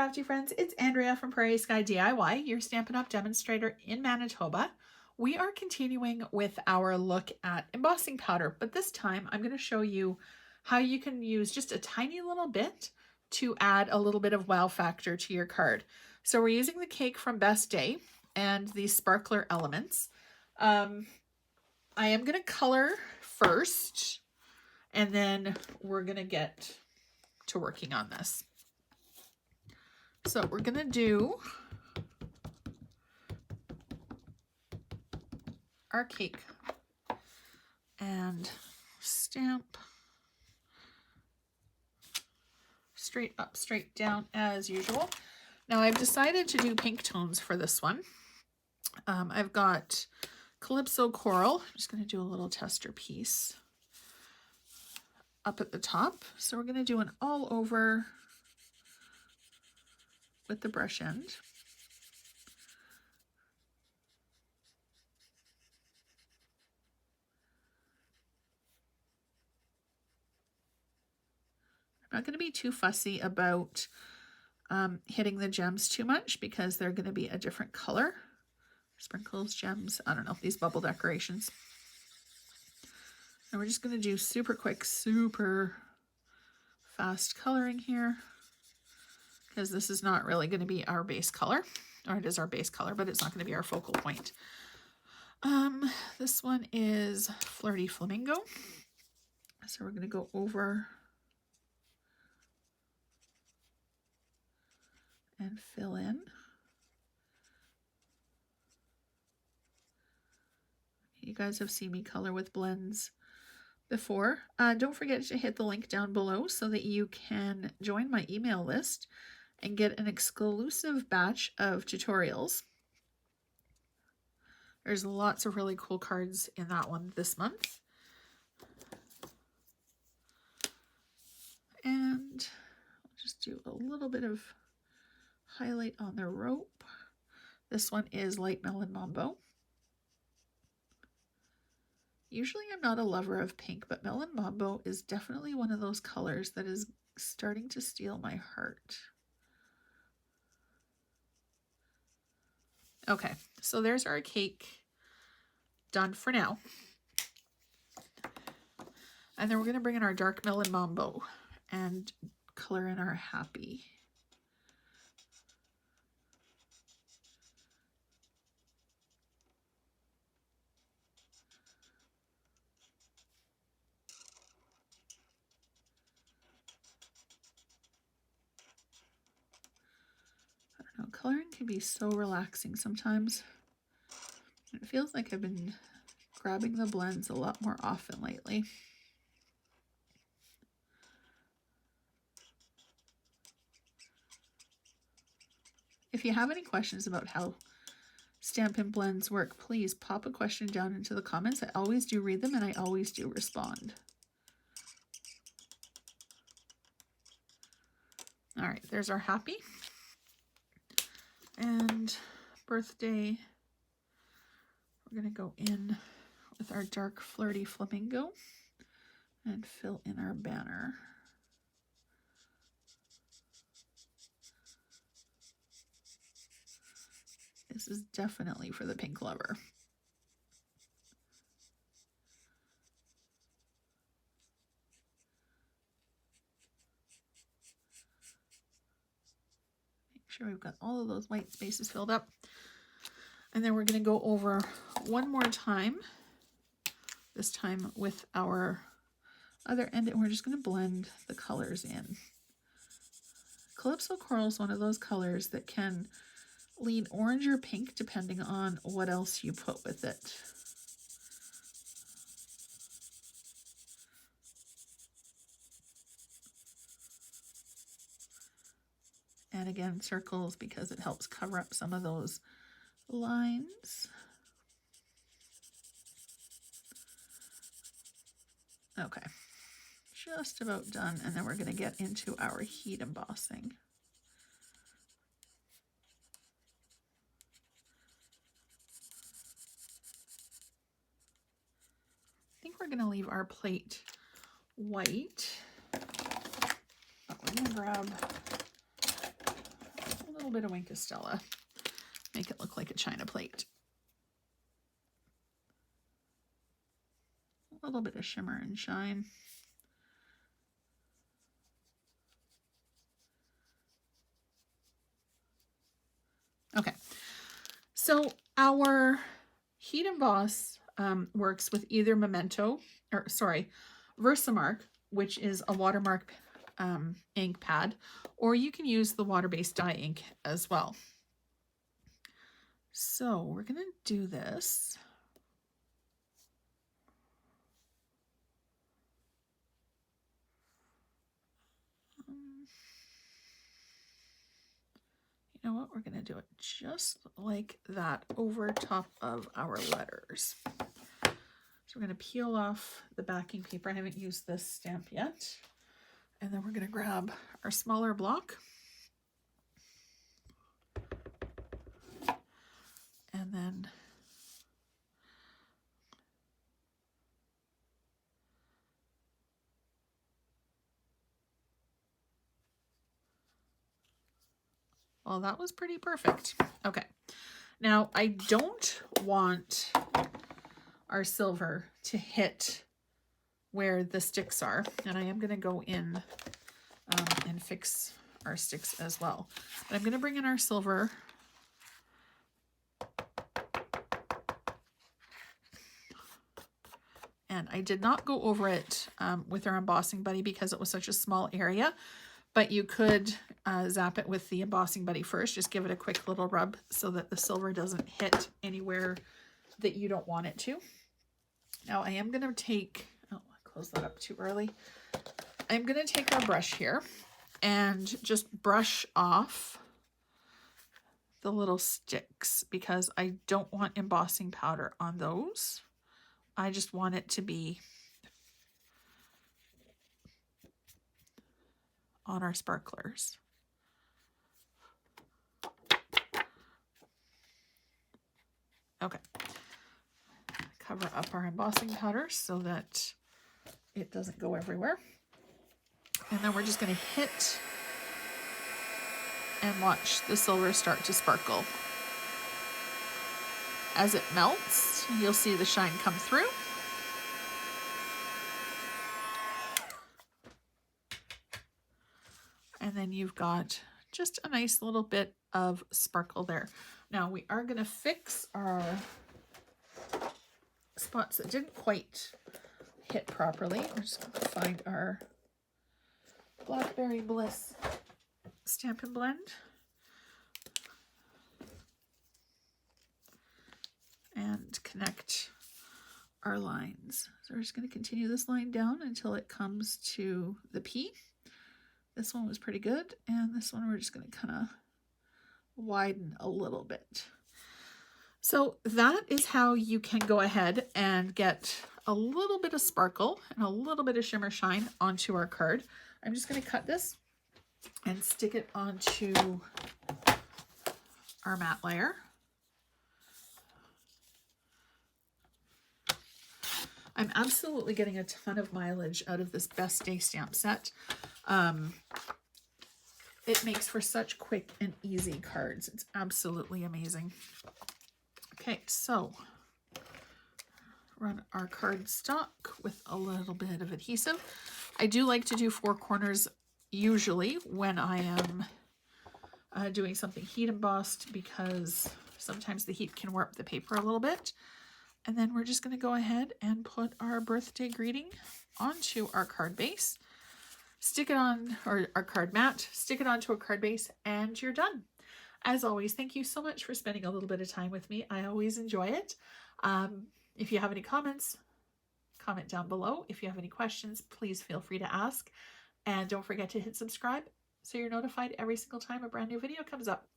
crafty friends, it's Andrea from Prairie Sky DIY, your Stampin' Up! Demonstrator in Manitoba. We are continuing with our look at embossing powder, but this time I'm going to show you how you can use just a tiny little bit to add a little bit of wow factor to your card. So we're using the cake from Best Day and these sparkler elements. I am going to color first, and then we're going to get to working on this. So we're going to do our cake and stamp straight up, straight down as usual. Now I've decided to do pink tones for this one. I've got Calypso Coral. I'm just going to do a little tester piece up at the top. So we're going to do an all over with the brush end. I'm not going to be too fussy about hitting the gems too much because they're going to be a different color. Sprinkles, gems, I don't know, these bubble decorations. And we're just going to do super quick, super fast coloring here because this is not really going to be our base color, or it is our base color, but it's not going to be our focal point. This one is Flirty Flamingo. So we're going to go over and fill in. You guys have seen me color with blends before. Don't forget to hit the link down below so that you can join my email list and get an exclusive batch of tutorials. There's lots of really cool cards in that one this month. And I'll just do a little bit of highlight on the rope. This one is Light Melon Mambo. Usually I'm not a lover of pink, but Melon Mambo is definitely one of those colors that is starting to steal my heart. Okay, so there's our cake done for now. And then we're going to bring in our Dark Melon Mambo and color in our Happy. I don't know, coloring can be so relaxing sometimes. It feels like I've been grabbing the blends a lot more often lately. If you have any questions about how Stampin' Blends work, please pop a question down into the comments. I always do read them and I always do respond. All right, there's our Happy. And Birthday, we're going to go in with our Dark Flirty Flamingo and fill in our banner. This is definitely for the pink lover. Make sure we've got all of those white spaces filled up. And then we're going to go over one more time, this time with our other end, and we're just going to blend the colors in. Calypso Coral is one of those colors that can lean orange or pink depending on what else you put with it. And again, circles because it helps cover up some of those lines. Okay, just about done. And then we're going to get into our heat embossing. I think we're going to leave our plate white. We're going to grab little bit of Wink of Stella. Make it look like a china plate. A little bit of shimmer and shine. Okay, so our heat emboss works with either Versamark, which is a watermark ink pad, or you can use the water-based dye ink as well. So we're gonna do this. You know what, we're gonna do it just like that over top of our letters. So we're gonna peel off the backing paper. I haven't used this stamp yet. And then we're gonna grab our smaller block. And then well, that was pretty perfect. Okay, now I don't want our silver to hit where the sticks are, and I am going to go in and fix our sticks as well. But I'm going to bring in our silver. And I did not go over it with our embossing buddy because it was such a small area, but you could zap it with the embossing buddy first. Just give it a quick little rub so that the silver doesn't hit anywhere that you don't want it to. Now I am going to take, oh, I closed that up too early. I'm going to take our brush here and just brush off the little sticks because I don't want embossing powder on those. I just want it to be on our sparklers. Okay. Cover up our embossing powder so that it doesn't go everywhere. And then we're just going to hit and watch the silver start to sparkle. As it melts, you'll see the shine come through. And then you've got just a nice little bit of sparkle there. Now we are going to fix our spots that didn't quite hit properly. We're just going to find our Blackberry Bliss Stampin' Blend. And connect our lines. So we're just going to continue this line down until it comes to the P. This one was pretty good, and this one we're just going to kind of widen a little bit. So that is how you can go ahead and get a little bit of sparkle and a little bit of shimmer shine onto our card. I'm just going to cut this and stick it onto our matte layer. I'm absolutely getting a ton of mileage out of this Best Day stamp set. It makes for such quick and easy cards. It's absolutely amazing. Okay, so run our cardstock with a little bit of adhesive. I do like to do 4 corners usually when I am doing something heat embossed because sometimes the heat can warp the paper a little bit. And then we're just going to go ahead and put our birthday greeting onto our card base. Stick it on, or our card mat, stick it onto a card base, and you're done. As always, thank you so much for spending a little bit of time with me. I always enjoy it. If you have any comments, comment down below. If you have any questions, please feel free to ask. And don't forget to hit subscribe so you're notified every single time a brand new video comes up.